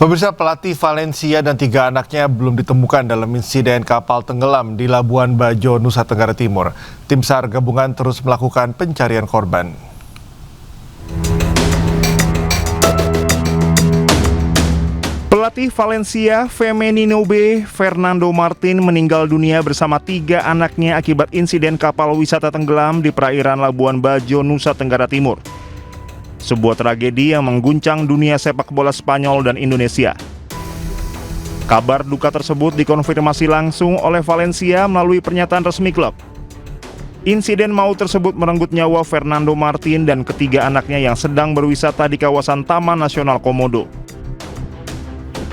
Pemirsa, pelatih Valencia dan 3 anaknya belum ditemukan dalam insiden kapal tenggelam di Labuan Bajo, Nusa Tenggara Timur. Tim SAR gabungan terus melakukan pencarian korban. Pelatih Valencia, Femenino B, Fernando Martin meninggal dunia bersama 3 anaknya akibat insiden kapal wisata tenggelam di perairan Labuan Bajo, Nusa Tenggara Timur. Sebuah tragedi yang mengguncang dunia sepak bola Spanyol dan Indonesia. Kabar duka tersebut dikonfirmasi langsung oleh Valencia melalui pernyataan resmi klub. Insiden maut tersebut merenggut nyawa Fernando Martin dan ketiga anaknya yang sedang berwisata di kawasan Taman Nasional Komodo.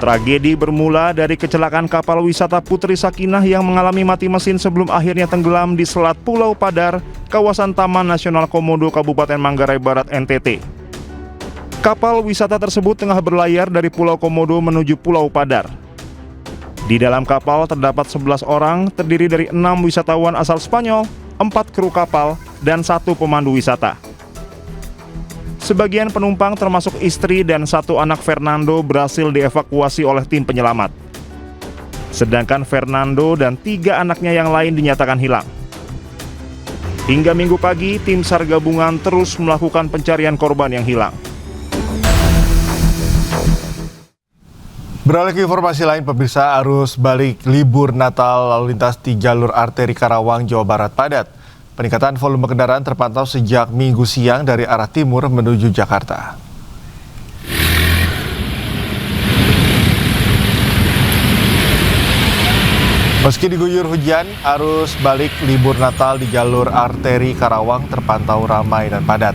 Tragedi bermula dari kecelakaan kapal wisata Putri Sakinah yang mengalami mati mesin sebelum akhirnya tenggelam di Selat Pulau Padar, kawasan Taman Nasional Komodo, Kabupaten Manggarai Barat, NTT. Kapal wisata tersebut tengah berlayar dari Pulau Komodo menuju Pulau Padar. Di dalam kapal terdapat 11 orang, terdiri dari 6 wisatawan asal Spanyol, 4 kru kapal, dan 1 pemandu wisata. Sebagian penumpang termasuk istri dan 1 anak Fernando berhasil dievakuasi oleh tim penyelamat. Sedangkan Fernando dan 3 anaknya yang lain dinyatakan hilang. Hingga Minggu pagi, tim SAR gabungan terus melakukan pencarian korban yang hilang. Beralih ke informasi lain, pemirsa, arus balik libur Natal lalu lintas di jalur arteri Karawang, Jawa Barat padat. Peningkatan volume kendaraan terpantau sejak Minggu siang dari arah timur menuju Jakarta. Meski diguyur hujan, arus balik libur Natal di jalur arteri Karawang terpantau ramai dan padat.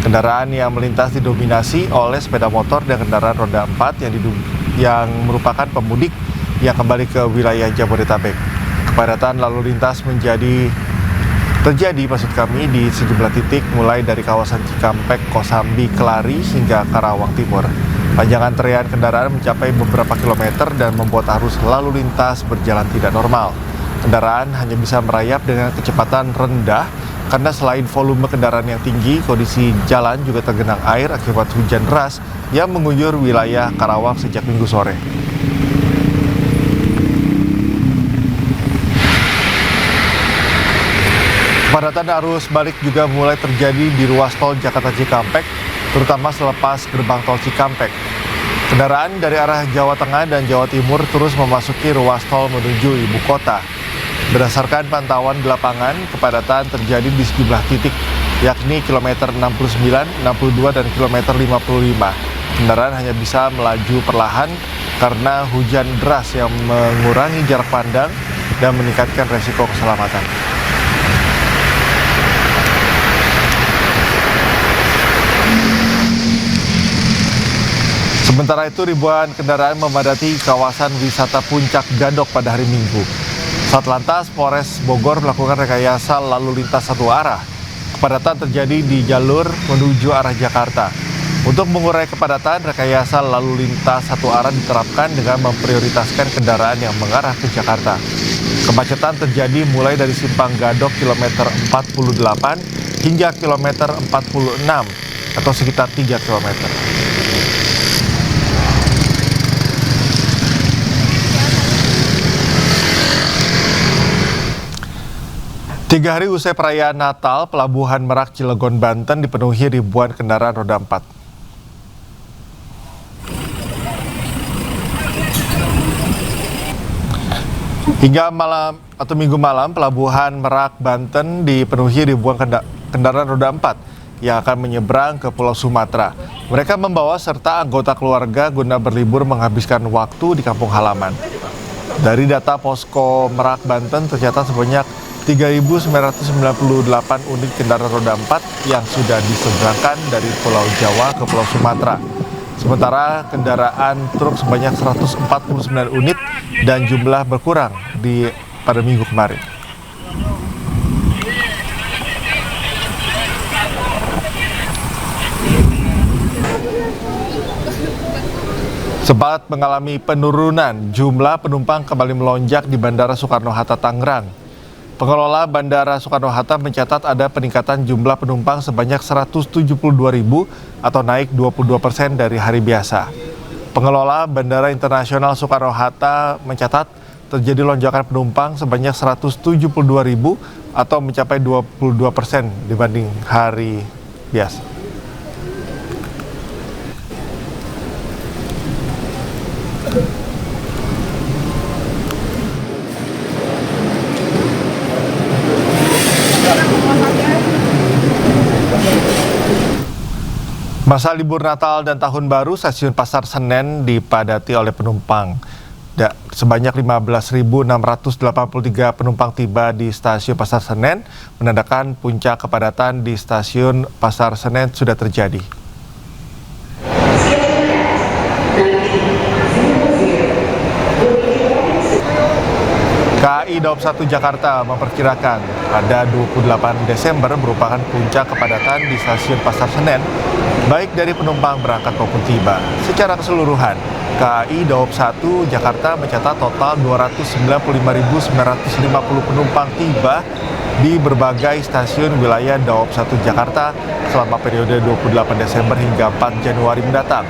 Kendaraan yang melintas didominasi oleh sepeda motor dan kendaraan roda 4 yang merupakan pemudik yang kembali ke wilayah Jabodetabek. Kepadatan lalu lintas terjadi di sejumlah titik mulai dari kawasan Cikampek, Kosambi, Kelari hingga Karawang Timur. Panjang antrean kendaraan mencapai beberapa kilometer dan membuat arus lalu lintas berjalan tidak normal. Kendaraan hanya bisa merayap dengan kecepatan rendah karena selain volume kendaraan yang tinggi, kondisi jalan juga tergenang air akibat hujan deras yang mengguyur wilayah Karawang sejak Minggu sore. Kepadatan arus balik juga mulai terjadi di ruas tol Jakarta Cikampek, terutama selepas gerbang tol Cikampek. Kendaraan dari arah Jawa Tengah dan Jawa Timur terus memasuki ruas tol menuju ibu kota. Berdasarkan pantauan di lapangan, kepadatan terjadi di sejumlah titik, yakni kilometer 69, 62, dan kilometer 55. Kendaraan hanya bisa melaju perlahan karena hujan deras yang mengurangi jarak pandang dan meningkatkan resiko keselamatan. Sementara itu, ribuan kendaraan memadati kawasan wisata Puncak Gadok pada hari Minggu. Satlantas Polres Bogor melakukan rekayasa lalu lintas satu arah. Kepadatan terjadi di jalur menuju arah Jakarta. Untuk mengurai kepadatan, rekayasa lalu lintas satu arah diterapkan dengan memprioritaskan kendaraan yang mengarah ke Jakarta. Kemacetan terjadi mulai dari Simpang Gadok kilometer 48 hingga kilometer 46 atau sekitar 3 kilometer. Tiga hari usai perayaan Natal, Pelabuhan Merak Cilegon, Banten dipenuhi ribuan kendaraan roda 4. Hingga Minggu malam, Pelabuhan Merak, Banten dipenuhi ribuan kendaraan roda 4 yang akan menyeberang ke Pulau Sumatera. Mereka membawa serta anggota keluarga guna berlibur menghabiskan waktu di kampung halaman. Dari data Posko Merak, Banten tercatat sebanyak 3.998 unit kendaraan roda 4 yang sudah diseberangkan dari Pulau Jawa ke Pulau Sumatera. Sementara kendaraan truk sebanyak 149 unit dan jumlah berkurang pada minggu kemarin. Sempat mengalami penurunan, jumlah penumpang kembali melonjak di Bandara Soekarno-Hatta, Tangerang. Pengelola Bandara Soekarno-Hatta mencatat ada peningkatan jumlah penumpang sebanyak 172.000 atau naik 22% dari hari biasa. Pengelola Bandara Internasional Soekarno-Hatta mencatat terjadi lonjakan penumpang sebanyak 172.000 atau mencapai 22% dibanding hari biasa. Masa libur Natal dan Tahun Baru, stasiun Pasar Senen dipadati oleh penumpang. Sebanyak 15.683 penumpang tiba di stasiun Pasar Senen, menandakan puncak kepadatan di stasiun Pasar Senen sudah terjadi. KAI Daob 1 Jakarta memperkirakan pada 28 Desember merupakan puncak kepadatan di stasiun Pasar Senen, baik dari penumpang berangkat maupun tiba. Secara keseluruhan, KAI Daob 1 Jakarta mencatat total 295.950 penumpang tiba di berbagai stasiun wilayah Daob 1 Jakarta selama periode 28 Desember hingga 4 Januari mendatang.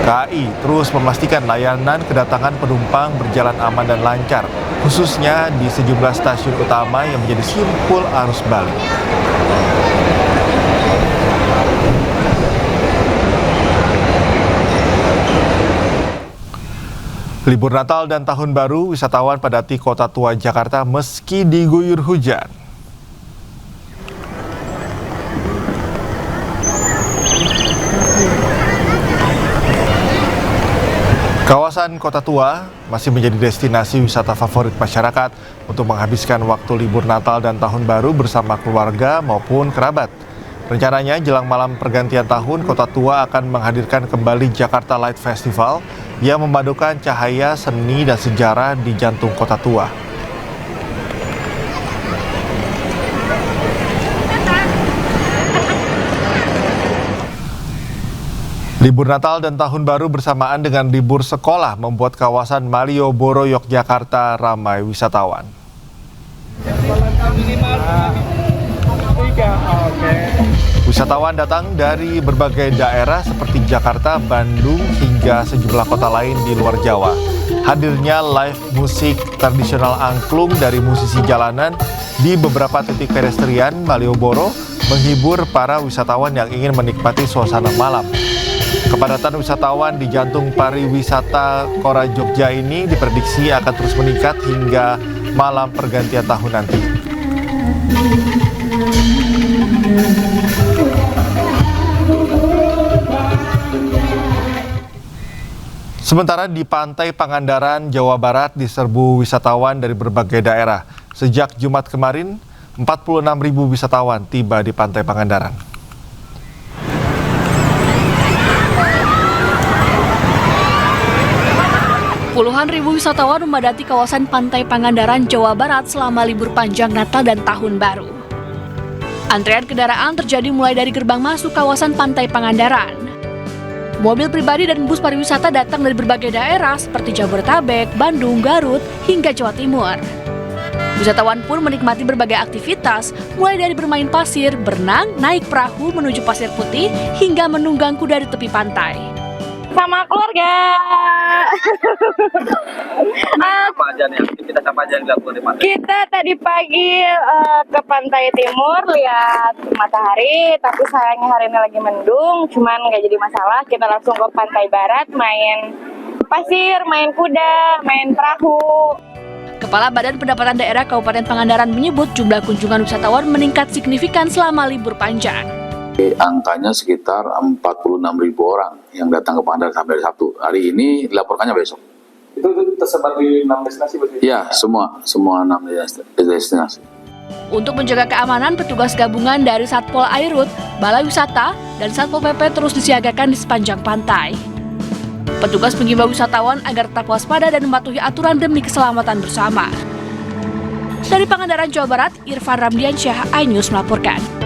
KAI terus memastikan layanan kedatangan penumpang berjalan aman dan lancar, khususnya di sejumlah stasiun utama yang menjadi simpul arus balik. Libur Natal dan Tahun Baru, wisatawan padati Kota Tua Jakarta meski diguyur hujan. Kawasan Kota Tua masih menjadi destinasi wisata favorit masyarakat untuk menghabiskan waktu libur Natal dan Tahun Baru bersama keluarga maupun kerabat. Rencananya jelang malam pergantian tahun, Kota Tua akan menghadirkan kembali Jakarta Light Festival yang memadukan cahaya, seni, dan sejarah di jantung Kota Tua. Libur Natal dan Tahun Baru bersamaan dengan libur sekolah membuat kawasan Malioboro, Yogyakarta ramai wisatawan. Wisatawan datang dari berbagai daerah seperti Jakarta, Bandung, hingga sejumlah kota lain di luar Jawa. Hadirnya live musik tradisional angklung dari musisi jalanan di beberapa titik pedestrian Malioboro menghibur para wisatawan yang ingin menikmati suasana malam. Kepadatan wisatawan di jantung pariwisata Kora Jogja ini diprediksi akan terus meningkat hingga malam pergantian tahun nanti. Sementara di Pantai Pangandaran, Jawa Barat diserbu wisatawan dari berbagai daerah. Sejak Jumat kemarin, 46.000 wisatawan tiba di Pantai Pangandaran. Puluhan ribu wisatawan memadati kawasan Pantai Pangandaran, Jawa Barat selama libur panjang Natal dan Tahun Baru. Antrean kendaraan terjadi mulai dari gerbang masuk kawasan Pantai Pangandaran. Mobil pribadi dan bus pariwisata datang dari berbagai daerah seperti Jabodetabek, Bandung, Garut, hingga Jawa Timur. Wisatawan pun menikmati berbagai aktivitas, mulai dari bermain pasir, berenang, naik perahu menuju pasir putih, hingga menunggang kuda di tepi pantai. Sama keluarga. Apa aja nih aktivitas apa aja yang dilakukan di pantai? Kita tadi pagi ke Pantai Timur lihat matahari, tapi sayangnya hari ini lagi mendung, cuman nggak jadi masalah. Kita langsung ke Pantai Barat, main pasir, main kuda, main perahu. Kepala Badan Pendapatan Daerah Kabupaten Pangandaran menyebut jumlah kunjungan wisatawan meningkat signifikan selama libur panjang. Angkanya sekitar 46.000 orang yang datang ke Pangandaran sampai Sabtu. Hari ini dilaporkannya besok. Itu tersebar di 6 destinasi berarti? Ya, semua 6 destinasi. Untuk menjaga keamanan, petugas gabungan dari Satpol Airut, Balai Wisata, dan Satpol PP terus disiagakan di sepanjang pantai. Petugas mengimbau wisatawan agar tetap waspada dan mematuhi aturan demi keselamatan bersama. Dari Pangandaran, Jawa Barat, Irfan Ramdiansyah, iNews melaporkan.